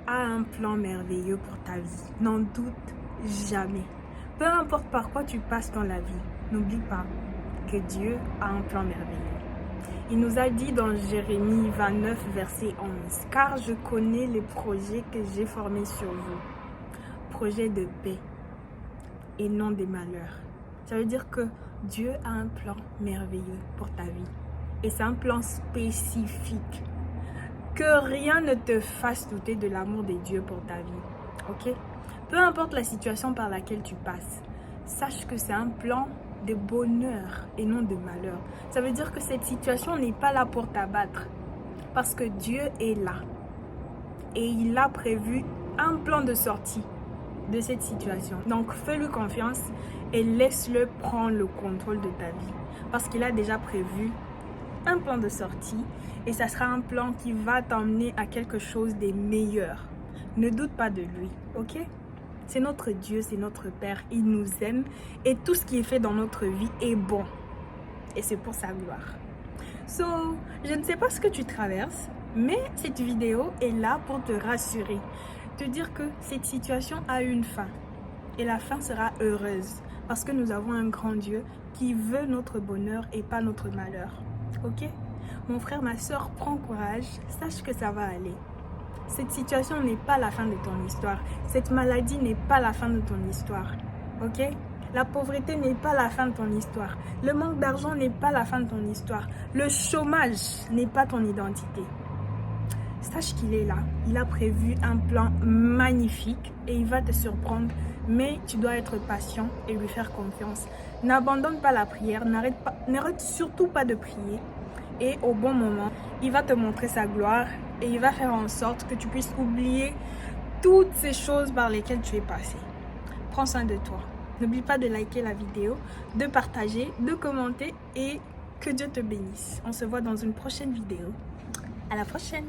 a un plan merveilleux pour ta vie. N'en doute jamais. Peu importe par quoi tu passes dans la vie, n'oublie pas que Dieu a un plan merveilleux. Il nous a dit dans Jérémie 29, verset 11, « Car je connais les projets que j'ai formés sur vous, projets de paix et non des malheurs. » Ça veut dire que Dieu a un plan merveilleux pour ta vie. Et c'est un plan spécifique. Que rien ne te fasse douter de l'amour de Dieu pour ta vie. Ok? Peu importe la situation par laquelle tu passes, sache que c'est un plan de bonheur et non de malheur. Ça veut dire que cette situation n'est pas là pour t'abattre. Parce que Dieu est là. Et il a prévu un plan de sortie de cette situation. Donc fais-lui confiance et laisse-le prendre le contrôle de ta vie. Parce qu'il a déjà prévu un plan de sortie et ça sera un plan qui va t'emmener à quelque chose de meilleur. Ne doute pas de lui, ok? C'est notre Dieu, c'est notre Père, il nous aime et tout ce qui est fait dans notre vie est bon. Et c'est pour sa gloire. So, je ne sais pas ce que tu traverses, mais cette vidéo est là pour te rassurer. Te dire que cette situation a une fin et la fin sera heureuse parce que nous avons un grand Dieu qui veut notre bonheur et pas notre malheur. Ok? Mon frère, ma soeur, prends courage, sache que ça va aller. Cette situation n'est pas la fin de ton histoire. Cette maladie n'est pas la fin de ton histoire. Ok? La pauvreté n'est pas la fin de ton histoire. Le manque d'argent n'est pas la fin de ton histoire. Le chômage n'est pas ton identité. Sache qu'il est là. Il a prévu un plan magnifique et il va te surprendre. Mais tu dois être patient et lui faire confiance. N'abandonne pas la prière. N'arrête surtout pas de prier. Et au bon moment, il va te montrer sa gloire et il va faire en sorte que tu puisses oublier toutes ces choses par lesquelles tu es passé. Prends soin de toi. N'oublie pas de liker la vidéo, de partager, de commenter et que Dieu te bénisse. On se voit dans une prochaine vidéo. À la prochaine!